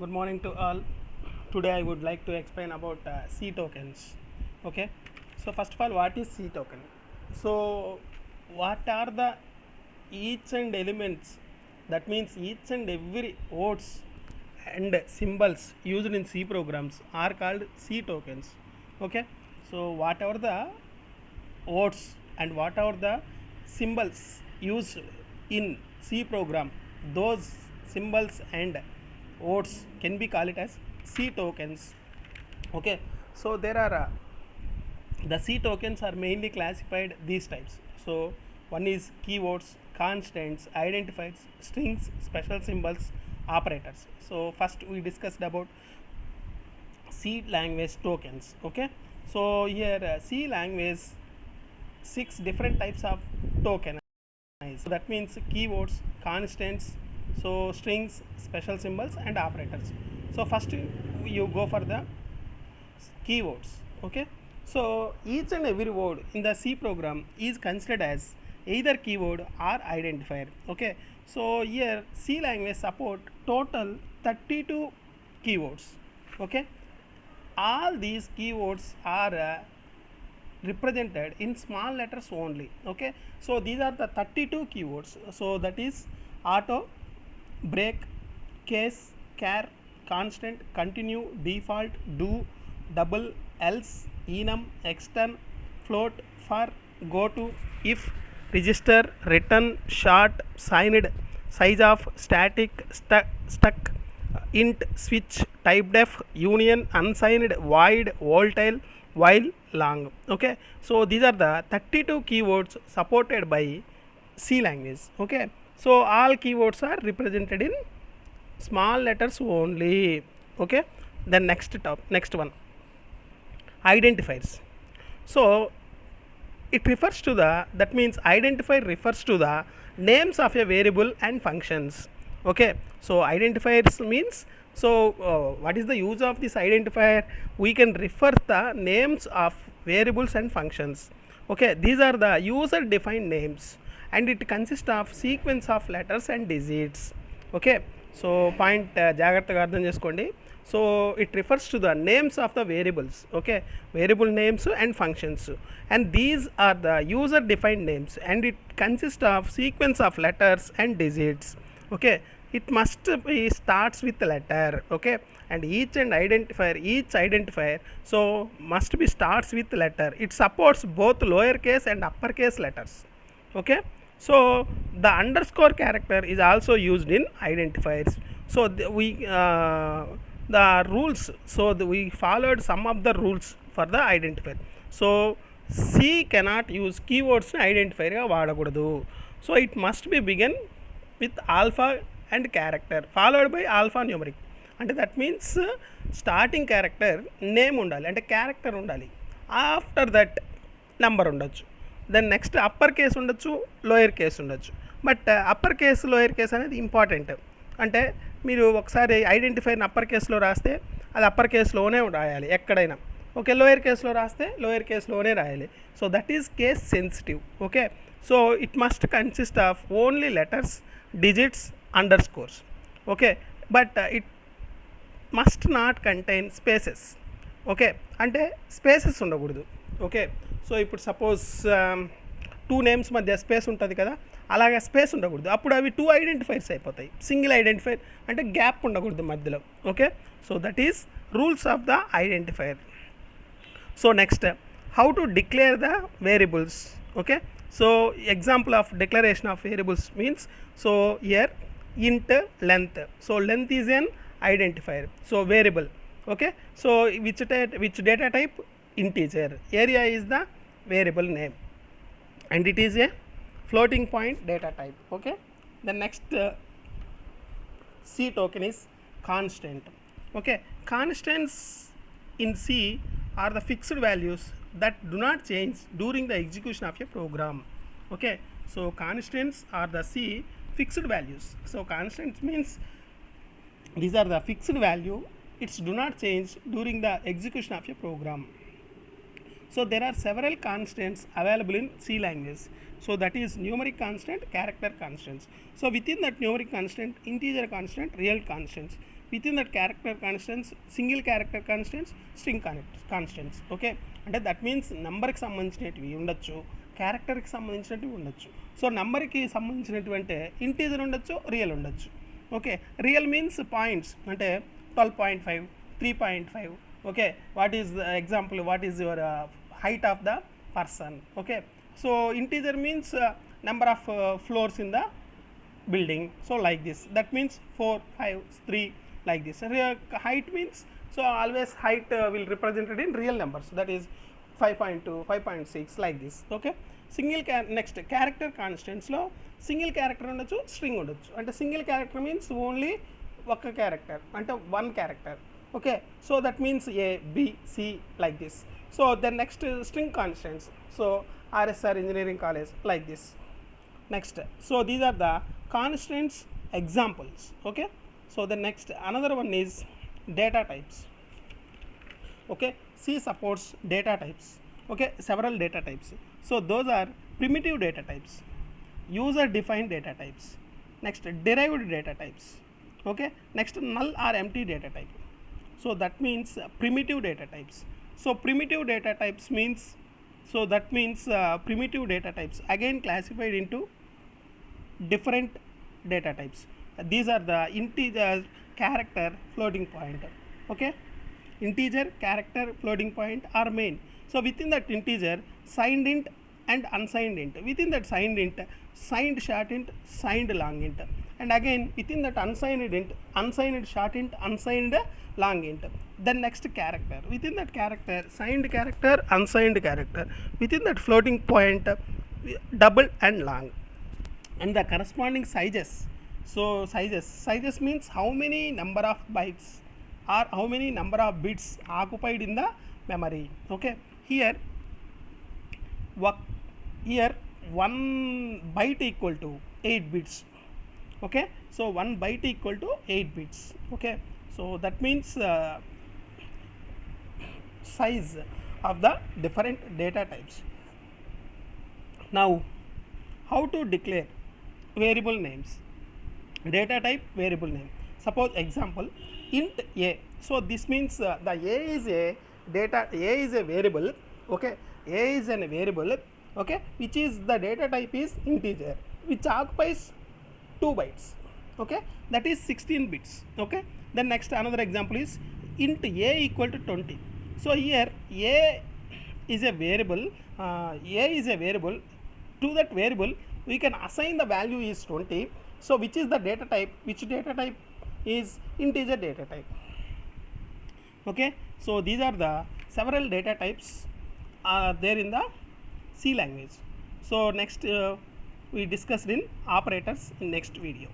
Good morning to all. Today I would like to explain about C tokens. Okay. So first of all, what is C token? So what are the each and elements? That means each and every words and symbols used in C programs are called C tokens. Okay. So whatever the words and whatever the symbols used in C program, those symbols and words can be called it as C tokens. Okay, so there are the C tokens are mainly classified these types. So one is keywords, constants, identifiers, strings, special symbols, operators. So first we discussed about C language tokens. Okay, so here C language 6 different types of token. So that means keywords, constants, so strings, special symbols, and operators. So first you go for the keywords. Okay. So each and every word in the C program is considered as either keyword or identifier. Okay. So here C language support total 32 keywords. Okay. All these keywords are represented in small letters only. Okay, so these are the 32 keywords. So that is auto, break, case, care, constant, continue, default, do, double, else, enum, extern, float, for, go to, if, register, return, short, signed, size of, static, stuck, int, switch, type def, union, unsigned, void, volatile, while, long. Okay, so these are the 32 keywords supported by C language. Okay, so all keywords are represented in small letters only. Okay, then next one, identifiers. So it refers to the, that means identifier refers to the names of a variable and functions. Okay, so identifiers means, so what is the use of this identifier? We can refer the names of variables and functions. Okay, these are the user defined names and it consists of sequence of letters and digits. Okay, so point జాగ్రత్తగా అర్థం చేసుకోండి. So it refers to the names of the variables. Okay, variable names and functions, and these are the user defined names and it consist of sequence of letters and digits. Okay, it must be starts with letter. Okay, and each identifier so must be starts with letter. It supports both lowercase and uppercase letters. Okay, so the underscore character is also used in identifiers. So the rules, so we followed some of the rules for the identifier. So C cannot use keywords ni identifier ga vaadakudadu. So it must be begin with alpha and character followed by alpha numeric. అంటే that means starting character name ఉండాలి, అంటే character ఉండాలి, after that number ఉండొచ్చు, then next upper case ఉండొచ్చు, lower case ఉండొచ్చు. But upper case lower case అనేది important. అంటే మీరు ఒకసారి ఐడెంటిఫైర్ని అప్పర్ కేసులో రాస్తే అది అప్పర్ కేసులోనే రాయాలి ఎక్కడైనా. ఓకే, లోయర్ కేసులో రాస్తే లోయర్ కేసులోనే రాయాలి. So that is case sensitive. Okay, so it must consist of only letters, digits, underscores. Okay, but it must not contain spaces. Okay, అంటే స్పేసెస్ ఉండకూడదు. ఓకే, సో ఇప్పుడు సపోజ్ 2 నేమ్స్ మధ్య space ఉంటుంది కదా, అలాగే స్పేస్ ఉండకూడదు. అప్పుడు అవి 2 ఐడెంటిఫైర్స్ అయిపోతాయి. సింగిల్ ఐడెంటిఫైర్ అంటే గ్యాప్ ఉండకూడదు మధ్యలో. Okay, so that is rules of the identifier. So next, how to declare the variables. Okay, so example of declaration of variables means, so here int length, so length is an identifier, so variable. Okay, so which data type? Integer. Area is the variable name and it is a floating point data type. Okay, the next C token is constant. Okay, constants in C are the fixed values that do not change during the execution of a program. Okay, so constants are the C fixed values. So constants means these are the fixed value, it's do not change during the execution of a program. So there are several constants available in C language. So that is numeric constant, character constants. So within that numeric constant, integer constant, real constants. within that character constants, single character constants, string constants. Okay, అంటే that means నెంబర్కి సంబంధించినవి ఉండొచ్చు, క్యారెక్టర్కి సంబంధించినవి ఉండొచ్చు. So నెంబర్కి సంబంధించినటువంటి integer ఉండొచ్చు, రియల్ ఉండొచ్చు. ఓకే, రియల్ మీన్స్ పాయింట్స్, అంటే 12.5, 3.5. Okay, what is the example, what is your height of the person. Okay, so integer means number of floors in the building. So like this, that means 4, 5, 3, like this. Height means, so always height will represented in real numbers, that is 5.2, 5.6, like this. Okay, next character constants లో single character ఉండొచ్చు, string ఉండొచ్చు. అంటే single character means only ఒక character, అంటే one character. Okay, so that means A, B, C, like this. So then next string constants, so RSR engineering college, like this. Next, so these are the constants examples. Okay, so the next another one is data types. Okay, C supports data types. Okay, several data types. So those are primitive data types, user defined data types, next derived data types. Okay, next null or empty data type. So that means primitive data types. So primitive data types means, so that means primitive data types again classified into different data types. These are the integer, character, floating point. Okay, integer, character, floating point are main. So within that integer, signed int and unsigned int. Within that signed int, signed short int, signed long int. And again within that unsigned int, unsigned short int, unsigned long int. Then next character, within that character, signed character, unsigned character. Within that floating point, double and long. And the corresponding sizes. So sizes means how many number of bytes or how many number of bits occupied in the memory. Okay, here 1 byte equal to 8 bits. Okay, so 1 byte equal to 8 bits. Okay, so that means size of the different data types. Now how to declare variable names, data type variable name. Suppose example int a. So this means the a is a variable. Okay, a is a variable. Okay, which is the data type is integer, which occupies 2 bytes. Okay, that is 16 bits. Okay, then next another example is int a equal to 20. So here a is a variable, to that variable we can assign the value is 20. So which is the data type, which data type is integer data type. Okay, so these are the several data types there in the C language. So next we discussed in operators in next video.